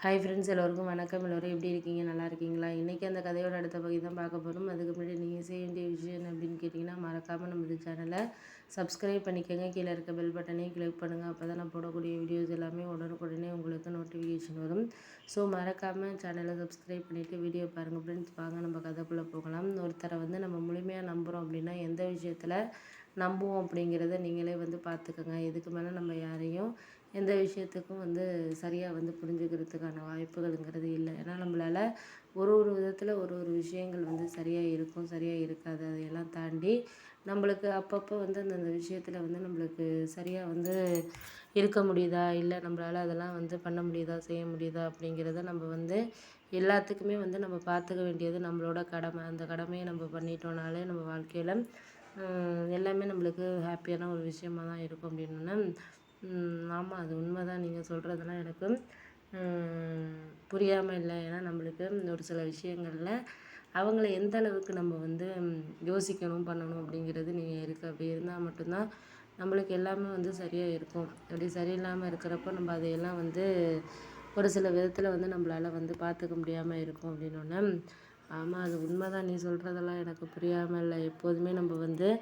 Hi friends, எல்லோருக்கும் வணக்கம். எல்லோரும் எப்படி இருக்கீங்க? நல்லா இருக்கீங்களா? இன்றைக்கி அந்த கதையோட அடுத்த பகுதி தான் பார்க்க போகிறோம். அதுக்கு முன்னாடி நீங்கள் செய்ய வேண்டிய விஷயம் அப்படின்னு கேட்டிங்கன்னா, மறக்காமல் நம்ம சேனலை சப்ஸ்கிரைப் பண்ணிக்கோங்க. கீழே இருக்க பெல் பட்டனையும் கிளிக் பண்ணுங்கள். அப்போ தான் நான் போடக்கூடிய வீடியோஸ் எல்லாமே உடனுக்குடனே உங்களுக்கு நோட்டிஃபிகேஷன் வரும். ஸோ மறக்காமல் சேனலை சப்ஸ்கிரைப் பண்ணிவிட்டு வீடியோ பாருங்கள் ஃப்ரெண்ட்ஸ். வாங்க நம்ம கதைக்குள்ளே போகலாம். ஒருத்தரை நம்ம முழுமையாக நம்புகிறோம் அப்படின்னா எந்த விஷயத்தில் நம்புவோம் அப்படிங்கிறத நீங்களே பார்த்துக்கோங்க. இதுக்கு மேலே நம்ம யாரையும் எந்த விஷயத்துக்கும் சரியாக புரிஞ்சுக்கிறதுக்கான வாய்ப்புகள்ங்கிறது இல்லை. ஏன்னா நம்மளால் ஒரு ஒரு விதத்தில் ஒரு ஒரு விஷயங்கள் சரியாக இருக்கும், சரியாக இருக்காது. அதையெல்லாம் தாண்டி நம்மளுக்கு அப்பப்போ அந்தந்த விஷயத்தில் நம்மளுக்கு சரியாக இருக்க முடியுதா, இல்லை நம்மளால் அதெல்லாம் பண்ண முடியுதா, செய்ய முடியுதா அப்படிங்கிறத நம்ம எல்லாத்துக்குமே நம்ம பார்த்துக்க வேண்டியது நம்மளோட கடமை. அந்த கடமையை நம்ம பண்ணிட்டோம்னாலே நம்ம வாழ்க்கையில் எல்லாமே நம்மளுக்கு ஹாப்பியான ஒரு விஷயமாக தான் இருக்கும் அப்படின்னா. ஆமாம், அது உண்மை தான். நீங்கள் சொல்கிறதெல்லாம் எனக்கு புரியாமல் இல்லை. ஏன்னா நம்மளுக்கு ஒரு சில விஷயங்களில் அவங்கள எந்த அளவுக்கு நம்ம யோசிக்கணும், பண்ணணும் அப்படிங்கிறது நீங்கள் இருக்குது. அப்படி இருந்தால் மட்டும்தான் நம்மளுக்கு எல்லாமே சரியாக இருக்கும். அப்படி சரியில்லாமல் இருக்கிறப்போ நம்ம அதையெல்லாம் ஒரு சில விதத்தில் நம்மளால் பார்த்துக்க முடியாமல் இருக்கும் அப்படின்னோடனே. ஆமாம், அது உண்மை தான். நீ சொல்கிறதெல்லாம் எனக்கு புரியாமல் இல்லை. எப்போதுமே நம்ம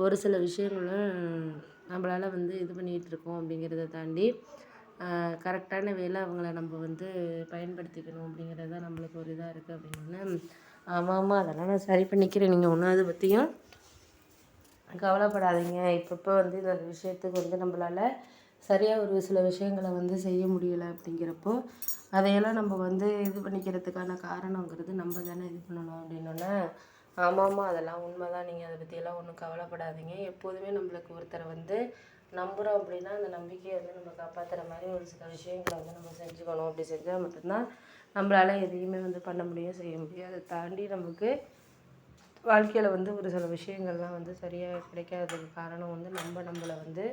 ஒரு சில விஷயங்களும் நம்மளால் இது பண்ணிகிட்ருக்கோம் அப்படிங்கிறத தாண்டி கரெக்டான வேலை அவங்கள நம்ம பயன்படுத்திக்கணும் அப்படிங்கிறது தான் நம்மளுக்கு ஒரு இதாக இருக்குது அப்படின்னோடனே. ஆமாம், அதெல்லாம் நான் சரி பண்ணிக்கிறேன். நீங்கள் ஒன்றும் அதை பற்றியும் கவலைப்படாதீங்க. இப்பப்போ இந்த விஷயத்துக்கு நம்மளால் சரியாக ஒரு சில விஷயங்களை செய்ய முடியலை அப்படிங்கிறப்போ அதையெல்லாம் நம்ம இது பண்ணிக்கிறதுக்கான காரணங்கிறது நம்ம தானே இது பண்ணணும் அப்படின்னோடனே. ஆமாம், அதெல்லாம் உண்மை தான். நீங்கள் அதை பற்றியெல்லாம் ஒன்றும் கவலைப்படாதீங்க. எப்போதுமே நம்மளுக்கு ஒருத்தரை நம்புகிறோம் அப்படின்னா அந்த நம்பிக்கையை நம்ம காப்பாற்றுற மாதிரி ஒரு சில விஷயங்களை நம்ம செஞ்சுக்கணும். அப்படி செஞ்சால் மட்டும்தான் நம்மளால் எதையுமே பண்ண முடியும், செய்ய முடியும். அதை தாண்டி நமக்கு வாழ்க்கையில் ஒரு சில விஷயங்கள்லாம் சரியாக கிடைக்காததுக்கு காரணம் நம்மளை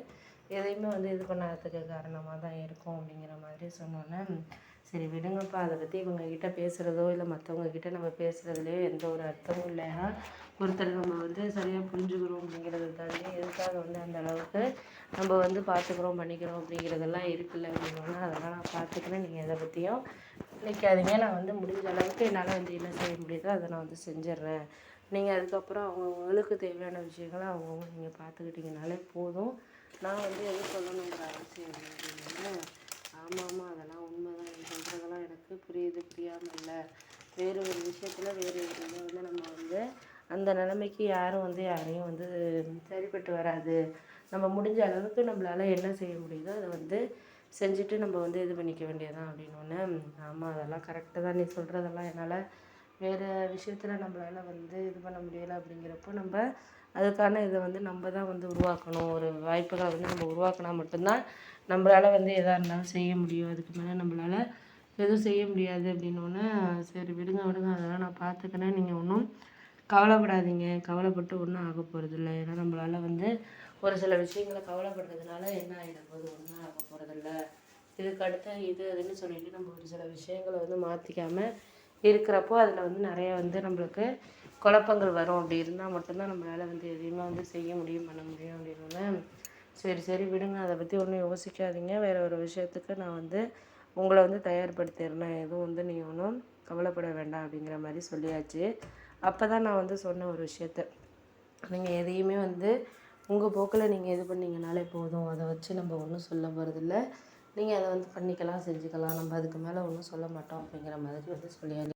எதையுமே இது பண்ணாததுக்கு காரணமாக தான் இருக்கும் அப்படிங்கிற மாதிரி சொன்னோன்னே. சரி விடுங்கப்பா, அதை பற்றி இவங்கக்கிட்ட பேசுகிறதோ இல்லை மற்றவங்கக்கிட்ட நம்ம பேசுகிறதுலையோ எந்த ஒரு அர்த்தமும் இல்லை. ஏன்னா ஒருத்தர் நம்ம சரியாக புரிஞ்சுக்கிறோம் அப்படிங்கிறத தாண்டி எதுக்காக அந்த அளவுக்கு நம்ம பார்த்துக்குறோம், பண்ணிக்கிறோம் அப்படிங்கிறதெல்லாம் இருக்குல்ல அப்படின்னோன்னா. அதெல்லாம் நான் பார்த்துக்கிறேன். நீங்கள் எதை பற்றியும் நினைக்காதீங்க. நான் முடிஞ்ச அளவுக்கு என்னால் என்ன செய்ய முடியுதோ அதை நான் செஞ்சிடுறேன். நீங்கள் அதுக்கப்புறம் அவங்கவுங்களுக்கு தேவையான விஷயங்களை அவங்கவுங்க நீங்கள் பார்த்துக்கிட்டிங்கனாலே போதும். நான் எதுவும் சொல்லணுங்கிற அவசியம் இல்லை அப்படின்னா. ஆமாம், அதெல்லாம் உண்மை தான். நீங்கள் சொல்கிறதெல்லாம் எனக்கு புரியுது, புரியாமல் இல்லை. வேறு ஒரு விஷயத்தில் வேறு ஒரு இதை நம்ம அந்த நிலைமைக்கு யாரும் யாரையும் சரிப்பட்டு வராது. நம்ம முடிஞ்ச அளவுக்கு நம்மளால் என்ன செய்ய முடியுதோ அதை செஞ்சுட்டு நம்ம இது பண்ணிக்க வேண்டியதான் அப்படின்னோடனே. ஆமாம், அதெல்லாம் கரெக்டு தான். நீ சொல்கிறதெல்லாம் என்னால் வேறு விஷயத்தில் நம்மளால் இது பண்ண முடியலை அப்படிங்கிறப்போ நம்ம அதுக்கான இதை நம்ம தான் உருவாக்கணும். ஒரு வாய்ப்புகளை நம்ம உருவாக்கினா மட்டும்தான் நம்மளால் எதாக இருந்தாலும் செய்ய முடியும். அதுக்கு மேலே நம்மளால் எதுவும் செய்ய முடியாது அப்படின்னோடனே. சரி விடுங்க விடுங்க, அதெல்லாம் நான் பார்த்துக்கிறேன். நீங்கள் ஒன்றும் கவலைப்படாதீங்க. கவலைப்பட்டு ஒன்றும் ஆக போகிறதில்ல. ஏன்னா நம்மளால் ஒரு சில விஷயங்களை கவலைப்படுறதுனால என்ன ஆகிட போகுது? ஒன்றும் ஆக போகிறதில்ல. இதுக்கு அடுத்த இது அதுன்னு சொல்லிட்டு நம்ம ஒரு சில விஷயங்களை மாற்றிக்காமல் இருக்கிறப்போ அதில் நிறைய நம்மளுக்கு குழப்பங்கள் வரும். அப்படி இருந்தால் மட்டும்தான் நம்மளால் எதையுமே செய்ய முடியும், பண்ண முடியும் அப்படின்னோடனே. சரி சரி விடுங்க, அதை பற்றி ஒன்றும் யோசிக்காதீங்க. வேறு ஒரு விஷயத்துக்கு நான் உங்களை தயார்படுத்திடுறேன். எதுவும் நீங்கள் ஒன்றும் கவலைப்பட வேண்டாம் அப்படிங்கிற மாதிரி சொல்லியாச்சு. அப்போ தான் நான் சொன்ன ஒரு விஷயத்த நீங்கள் எதையுமே உங்கள் போக்கில் நீங்கள் இது பண்ணிங்கனாலே போதும். அதை வச்சு நம்ம ஒன்றும் சொல்ல போகிறதில்ல. நீங்கள் அதை பண்ணிக்கலாம், செஞ்சுக்கலாம். நம்ம அதுக்கு மேலே ஒன்றும் சொல்ல மாட்டோம் அப்படிங்கிற மாதிரி சொல்லியாச்சு.